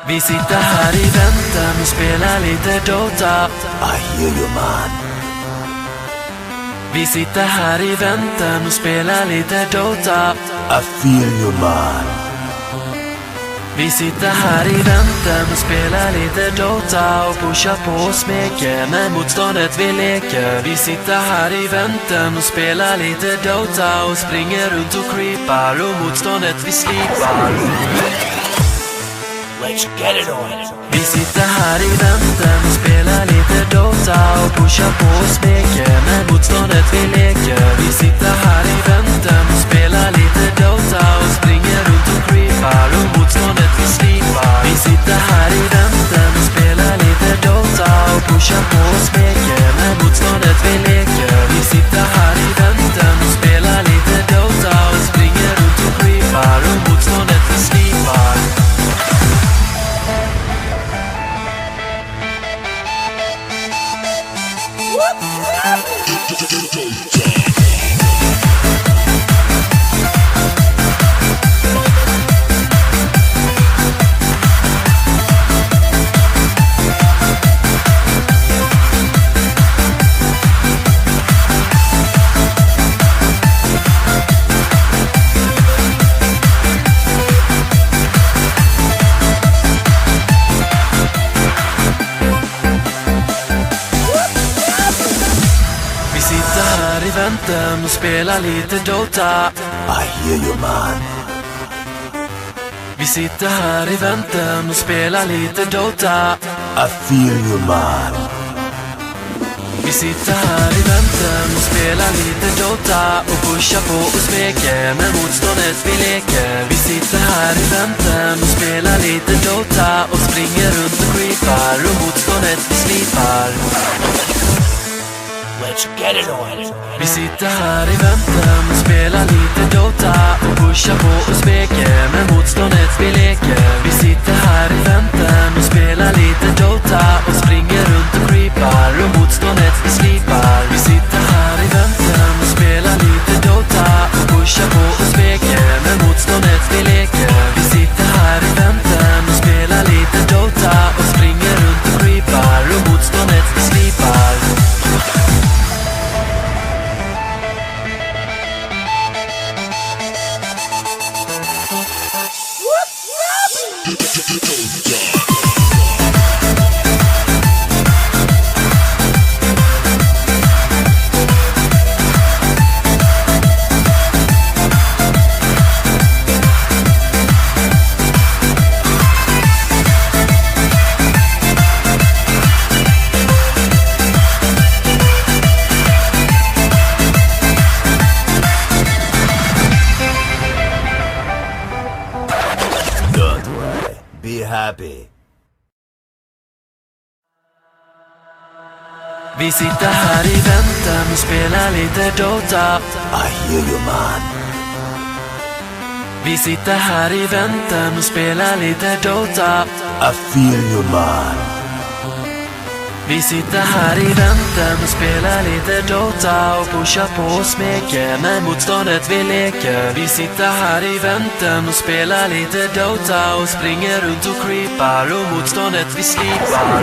Vi sitter här i väntan och spelar lite Dota. I hear you man. Vi sitter här i väntan och spelar lite Dota. I feel you man. Vi sitter här i väntan och spelar lite Dota och pushar på och smeker med motståndet vi leker. Vi sitter här i väntan och spelar lite Dota och springer runt och creepar och motståndet vi slipar. Let's get it on. Vi sitter här i väntan och spelar lite Dota och pushar på och smeker med motståndet vi leker. Vi sitter här i väntan och spelar lite Dota och springer runt och creepar och motståndet vi slipar. Vi sitter här i väntan och spelar lite Dota och pushar på och smeker med motståndet vi leker. Vi sitter här i väntan och spelar lite Dota och springer runt och creepar och motståndet vi slipar. Och spela lite Dota. I hear you man. Vi sitter här i väntan och spelar lite Dota. I feel you man. Vi sitter här i väntan och spelar lite Dota och pushar på och smeker med motståndet vi leker. Vi sitter här i väntan och spelar lite Dota och springer runt och creepar och motståndet vi slipar. Let's get it on. Vi sitter här i väntan och spelar lite Dota och pushar på och smeker med motståndet vi leker. Vi sitter här i väntan och spelar lite Dota och springer runt och creepar och motståndet vi slipar. Vi sitter här i väntan och spelar lite Dota och pushar på och smeker med motståndet vi leker. Vi sitter här i väntan och spelar lite Dota och springer runt och creepar och motståndet vi slipar. Don't worry. Be happy. Vi sitter här i väntan och spelar lite Dota. I hear you man. Vi sitter här i väntan och spelar lite Dota. I feel you man. Vi sitter här i väntan och spelar lite Dota och pushar på och smeker med motståndet vi leker. Vi sitter här i väntan och spelar lite Dota och springer runt och creepar och motståndet vi slipar.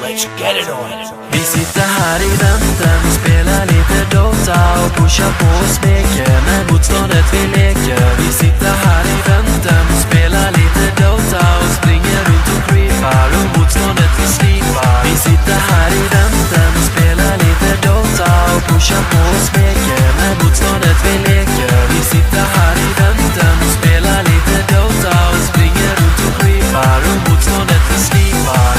Let's get it on. Vi sitter här i väntan och spelar lite Dota och pushar på och smeker med motståndet vi leker. Vi sitter här i väntan och spelar lite Dota och springer runt och creepar och motståndet vi slipar. Vi sitter här i väntan och spelar lite Dota och pushar på och smeker med motståndet vi leker. Vi sitter här i väntan och spelar lite Dota och springer runt och creepar och motståndet vi slipar.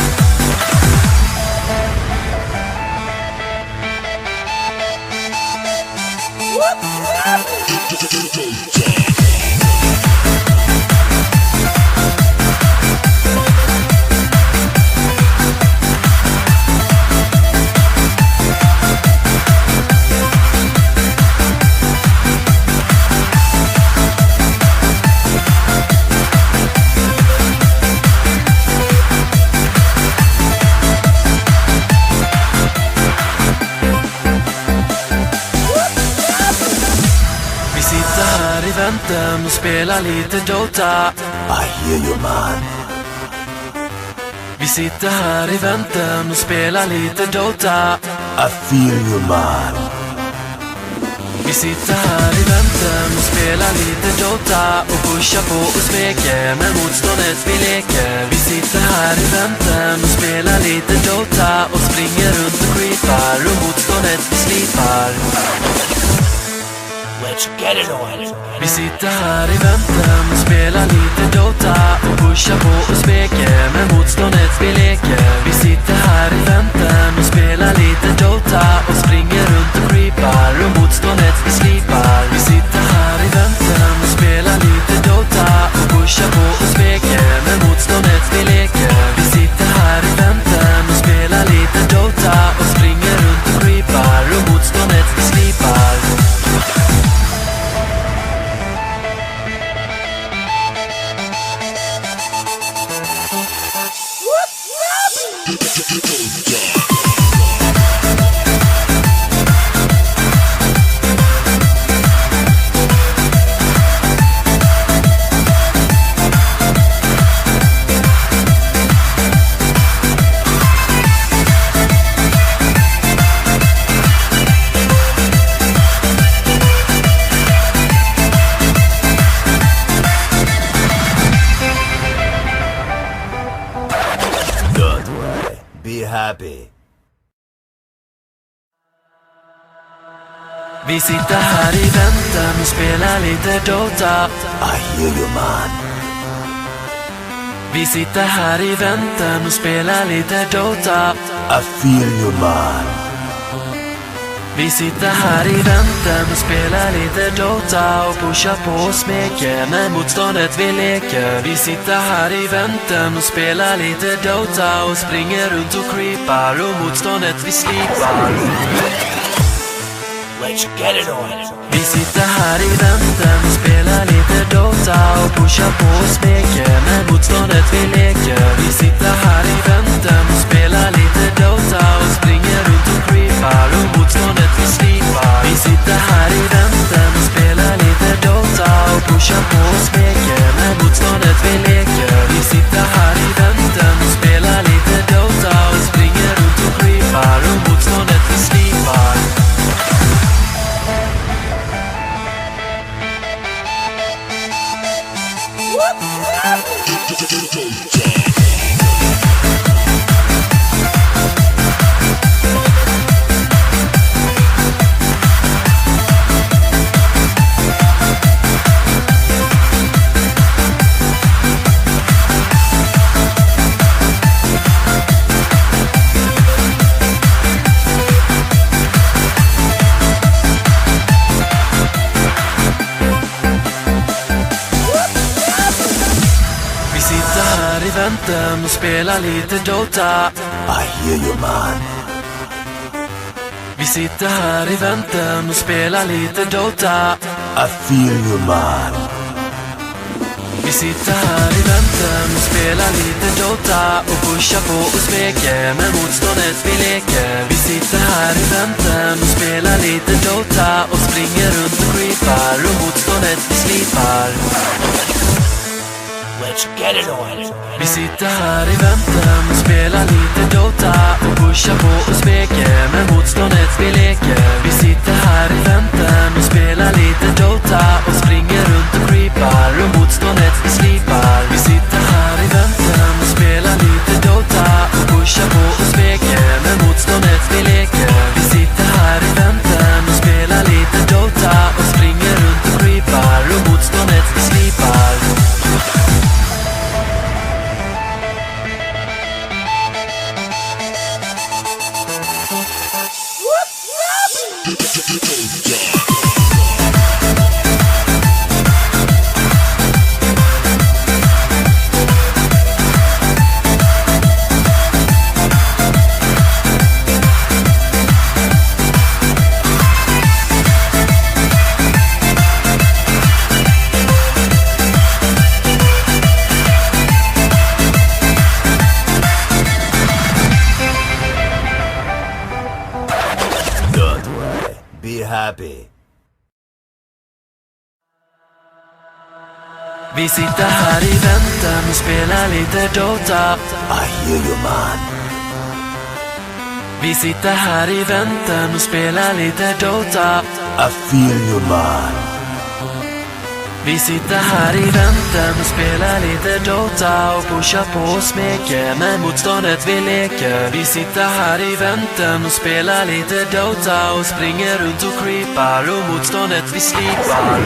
väntan och spela lite Dota. I hear you man. Vi sitter här i väntan och spelar lite Dota. I feel you man. Vi sitter här i väntan och spelar lite Dota och pushar på och smeker med motståndet vi leker. Vi sitter här i väntan och spelar lite Dota och springer runt och creepar och motståndet vi slipar. Let's get it on. Vi sitter här i väntan och spelar lite Dota och pushar på och smeker med motståndet vi leker. Vi sitter här i väntan och spelar lite Dota och springer runt och creepar och motståndet vi slipar. Vi sitter här i väntan och spelar lite Dota och pushar på och smeker med motståndet vi leker. Vi sitter här i väntan och spelar lite Dota och springer runt och creepar och motståndet vi slipar. Don't worry. Be happy. Vi sitter här i väntan och spelar lite Dota. I hear you man. Vi sitter här i väntan och spelar lite Dota. I feel you man. Vi sitter här i väntan och spelar lite Dota och pushar på och smeker med motståndet vi leker. Vi sitter här i väntan och spelar lite Dota och springer runt och creepar och motståndet vi slipar. Let's get it on. Vi sitter här i väntan och spelar lite Dota och pushar på och smeker med motståndet vi leker. Vi sitter här i väntan och spelar lite Dota och springer runt och creepar och motståndet vi slipar. Vi sitter här i väntan och spelar lite Dota och pushar på och smeker med motståndet vi leker. Vi sitter här i väntan och spelar lite Dota och springer runt och creepar och motståndet vi slipar. Vi sitter här i väntan och spelar lite Dota. I hear you man. Vi sitter här i väntan och spelar lite Dota. I feel you man. Vi sitter här i väntan och spelar lite Dota och pushar på och smeker med motståndet vi leker. Vi sitter här i väntan och spelar lite Dota och springer runt och creepar och motståndet vi slipar. Let's get it on. Vi sitter här i väntan och spelar lite Dota och pushar på och smeker med motståndet vi leker. Vi sitter här i väntan och spelar lite Dota och springer runt och creepar och motståndet vi slipar. Vi sitter här i väntan och spelar lite Dota och pushar på och smeker med motståndet vi leker. Vi sitter här i väntan och spelar lite Dota och springer runt och creepar och motståndet vi slipar. Vi sitter här i väntan och spelar lite Dota. I hear you, man. Vi sitter här i väntan och spelar lite Dota. I feel you, man. Vi sitter här i väntan och spelar lite Dota och pushar på och smeker med motståndet vi leker. Vi sitter här i väntan och spelar lite Dota och springer runt och creepar och motståndet vi slipar.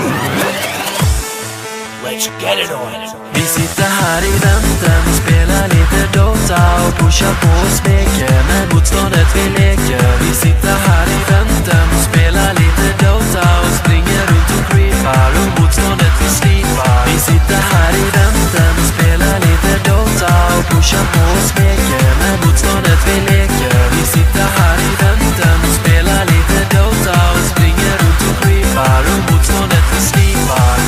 Let's get it on. Vi sitter här i väntan och spelar lite Dota och pushar på och smeker med motståndet vi leker. Vi sitter här i väntan och spelar lite Dota och springer runt och creepar och motståndet vi slipar. Vi sitter här i väntan och spelar lite Dota och pushar på och smeker med motståndet vi leker. Vi sitter här i väntan och spelar lite Dota och springer runt och creepar och motståndet vi slipar.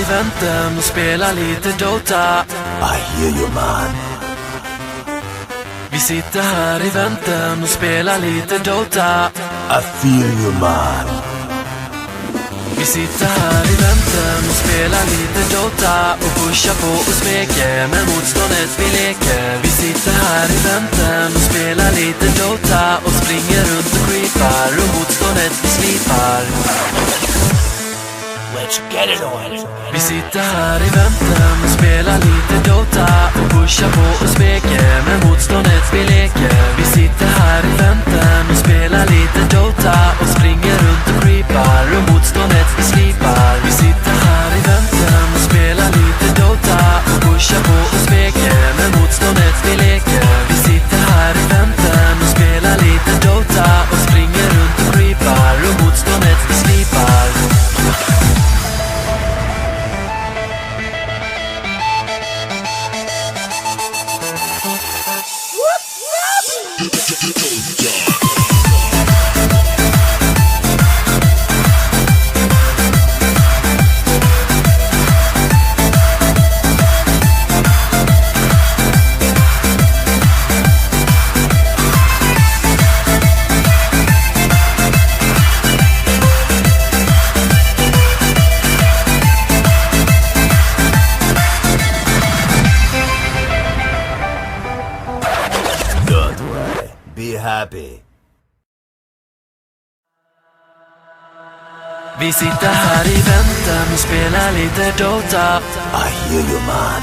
Väntan och spela lite Dota. I hear you, man. Vi sitter här i väntan och spelar lite Dota. I feel you, man. Vi sitter här i väntan och spelar lite Dota och pushar på och smeker med motståndet vi leker. Vi sitter här i väntan och spelar lite Dota och springer runt och creepar och motståndet vi slipar. Let's get it on. Vi sitter här i väntan och spelar lite Dota och pushar på och smeker med motståndet vi leker. Vi sitter här i väntan och spelar lite Dota och springer runt och creepar och motståndet vi slipar. Vi sitter här i väntan och spelar lite Dota och pushar på och smeker med motståndet vi leker. Vi sitter här i väntan och spelar lite Dota och springer runt och creepar och motståndet vi slipar. Don't worry. Be happy. Vi sitter här i väntan och spelar lite Dota. I hear you, man.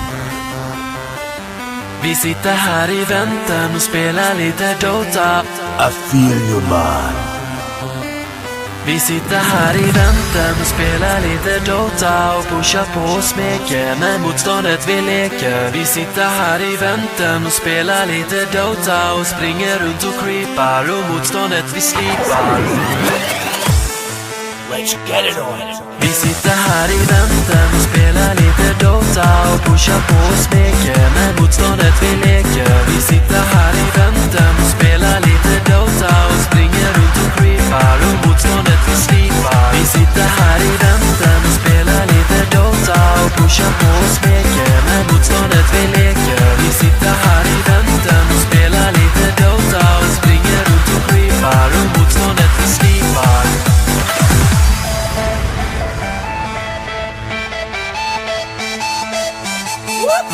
Vi sitter här i väntan och spelar lite Dota. I feel you, man. Vi sitter här i väntan och spelar lite Dota och pushar på och smeker med motståndet vi leker. Vi sitter här i väntan och spelar lite Dota och springer runt och creepar och motståndet vi slipar. Let's get it on. Vi sitter här i väntan och spelar lite Dota och pushar på och smeker med motståndet vi leker. Vi sitter här i väntan och spelar lite Dota och springer runt och creepar och motståndet vi slipar. Vi sitter här i väntan och spelar lite Dota och pushar på och smeker med motståndet vi leker. Vi sitter här i väntan och spelar lite Dota och springer runt och creepar och motståndet vi slipar. What?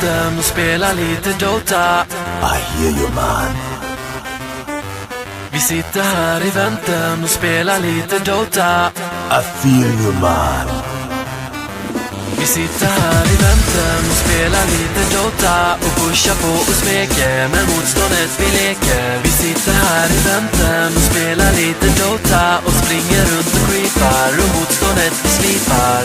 väntan och spelar lite Dota. I hear you, man. Vi sitter här i väntan och spelar lite Dota. I feel you, man. Vi sitter här i väntan och spelar lite Dota och pushar på och smeker med motståndet vi leker. Vi sitter här i väntan och spelar lite Dota och springer runt och creepar och motståndet vi slipar.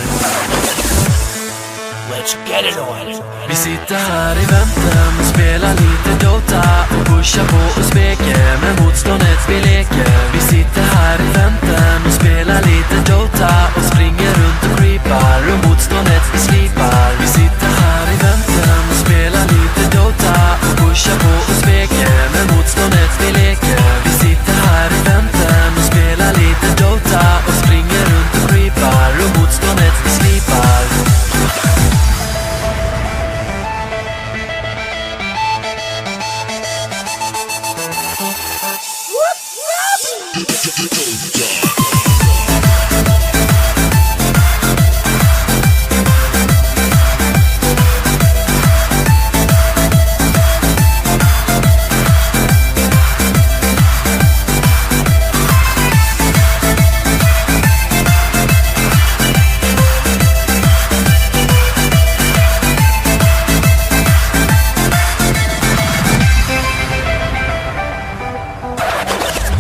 Let's get it on. Vi sitter här i väntan och spelar lite Dota och pushar på och smeker med motståndet vi leker. Vi sitter här i väntan och spelar lite Dota och springer runt och creepar och motståndet vi slipar. Vi sitter här i väntan och spelar lite Dota och pushar på och smeker med motståndet vi leker. Vi sitter här i väntan och spelar lite Dota och springer runt och creepar och motståndet vi slipar.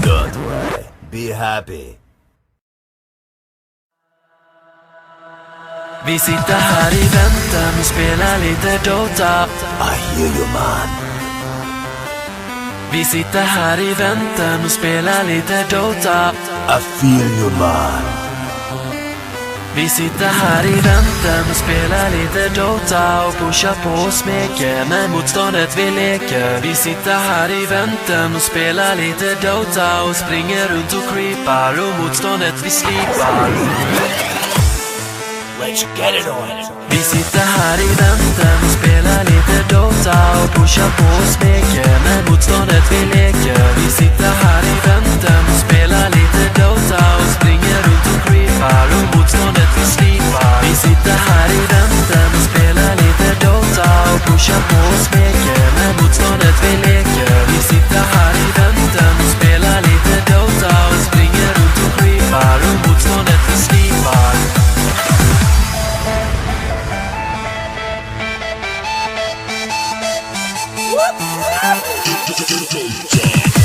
Don't worry. Be happy. Vi sitter här i väntan och spelar lite Dota. I hear you, man. Vi sitter här i väntan och spelar lite Dota. I feel you, man. Vi sitter här i väntan och spelar lite Dota och pushar på och smeker med motståndet vi leker. Vi sitter här i väntan och spelar lite Dota och springer runt och creepar och motståndet vi slipar. Let's get it on. Vi sitter här i väntan och spelar lite Dota och pushar på och smeker med motståndet vi leker. Vi sitter här i väntan och spelar lite Dota och springer runt och creepar och motståndet vi slipar. Vi sitter här i väntan och spelar lite Dota och pushar på och smeker med motståndet vi leker. Vi sitter här i väntan och spelar lite Dota och springer runt och creepar och motståndet vi slipar. Jam.